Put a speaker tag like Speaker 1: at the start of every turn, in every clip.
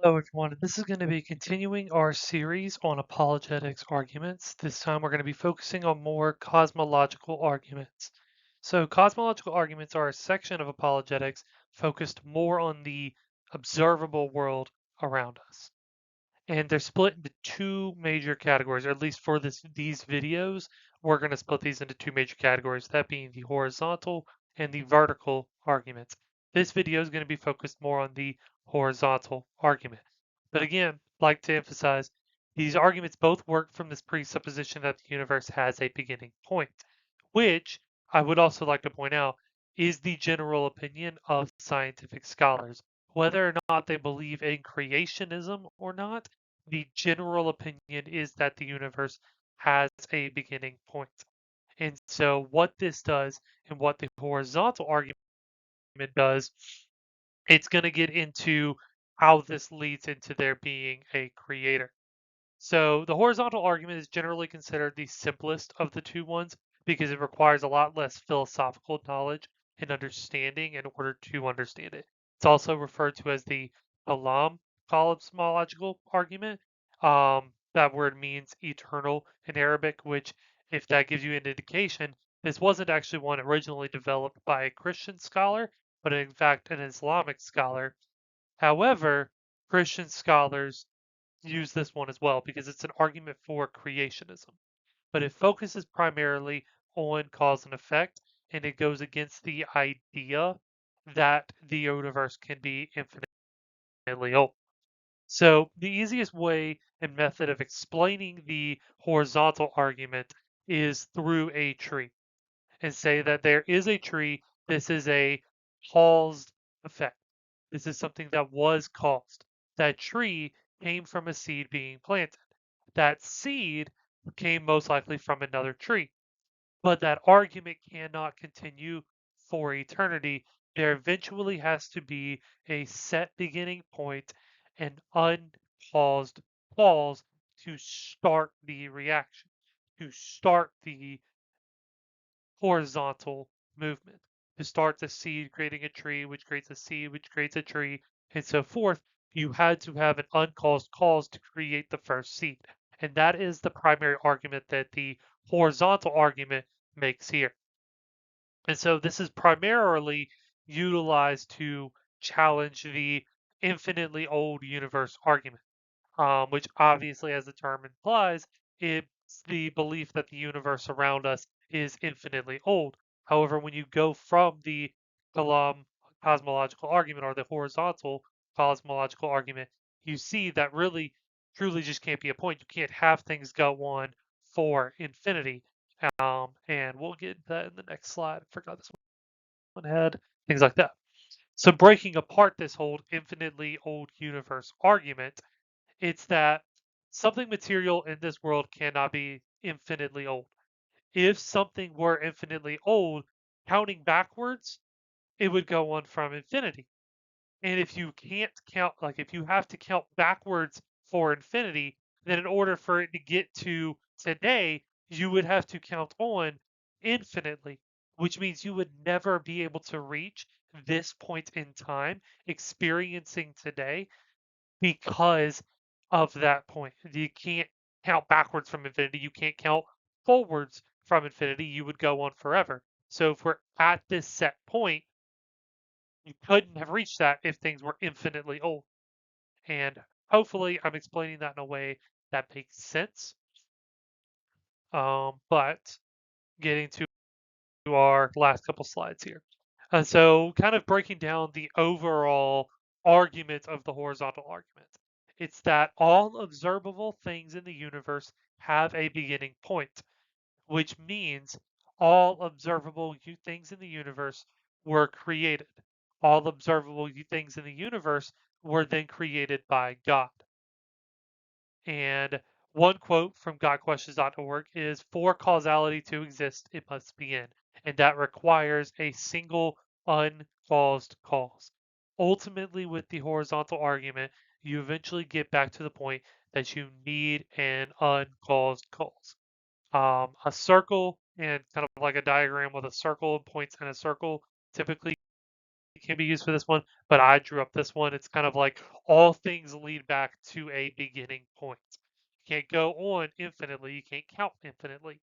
Speaker 1: Hello, everyone. This is going to be continuing our series on apologetics arguments. This time we're going to be focusing on more cosmological arguments. So, cosmological arguments are a section of apologetics focused more on the observable world around us. And they're split into two major categories, or at least for these videos, we're going to split these into two major categories, that being the horizontal and the vertical arguments. This video is going to be focused more on the horizontal argument. But again, like to emphasize, these arguments both work from this presupposition that the universe has a beginning point, which I would also like to point out is the general opinion of scientific scholars. Whether or not they believe in creationism or not, the general opinion is that the universe has a beginning point. And so, what this does and what the horizontal argument does, it's going to get into how this leads into there being a creator. So, the horizontal argument is generally considered the simplest of the two ones because it requires a lot less philosophical knowledge and understanding in order to understand it. It's also referred to as the Kalam cosmological argument. That word means eternal in Arabic, which, if that gives you an indication, this wasn't actually one originally developed by a Christian scholar, but in fact an Islamic scholar. However, Christian scholars use this one as well because it's an argument for creationism, but it focuses primarily on cause and effect, and it goes against the idea that the universe can be infinitely old. So the easiest way and method of explaining the horizontal argument is through a tree and say that there is a tree. This is a caused effect. This is something that was caused. That tree came from a seed being planted. That seed came most likely from another tree. But that argument cannot continue for eternity. There eventually has to be a set beginning point, an uncaused cause to start the reaction, to start the horizontal movement, to start the seed creating a tree, which creates a seed, which creates a tree, and so forth. You had to have an uncaused cause to create the first seed. And that is the primary argument that the horizontal argument makes here. And so this is primarily utilized to challenge the infinitely old universe argument, which obviously, as the term implies, it's the belief that the universe around us is infinitely old. However, when you go from the Kalam cosmological argument or the horizontal cosmological argument, you see that really, truly just can't be a point. You can't have things go on for infinity. And we'll get that in the next slide. I forgot this one had, things like that. So breaking apart this whole infinitely old universe argument, it's that something material in this world cannot be infinitely old. If something were infinitely old, counting backwards, it would go on from infinity. And if you can't count, like if you have to count backwards for infinity, then in order for it to get to today, you would have to count on infinitely, which means you would never be able to reach this point in time experiencing today because of that point. You can't count backwards from infinity. You can't count forwards from infinity. You would go on forever. So if we're at this set point, you couldn't have reached that if things were infinitely old. And hopefully I'm explaining that in a way that makes sense. But getting to our last couple slides here. And so kind of breaking down the overall argument of the horizontal argument. It's that all observable things in the universe have a beginning point, which means all observable things in the universe were created. All observable things in the universe were then created by God. And one quote from GodQuestions.org is, "For causality to exist, it must begin, and that requires a single uncaused cause." Ultimately, with the horizontal argument, you eventually get back to the point that you need an uncaused cause. A circle and kind of like a diagram with a circle and points in a circle typically can be used for this one, but I drew up this one. It's kind of like all things lead back to a beginning point. You can't go on infinitely. You can't count infinitely.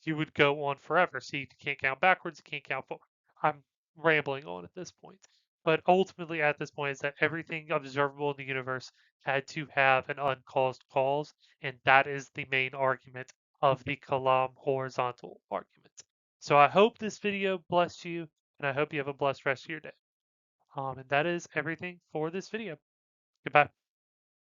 Speaker 1: You would go on forever. So you can't count backwards. You can't count forward. I'm rambling on at this point. But ultimately, at this point, is that everything observable in the universe had to have an uncaused cause, and that is the main argument of the Kalam horizontal argument. So I hope this video blessed you, and I hope you have a blessed rest of your day. And that is everything for this video. Goodbye.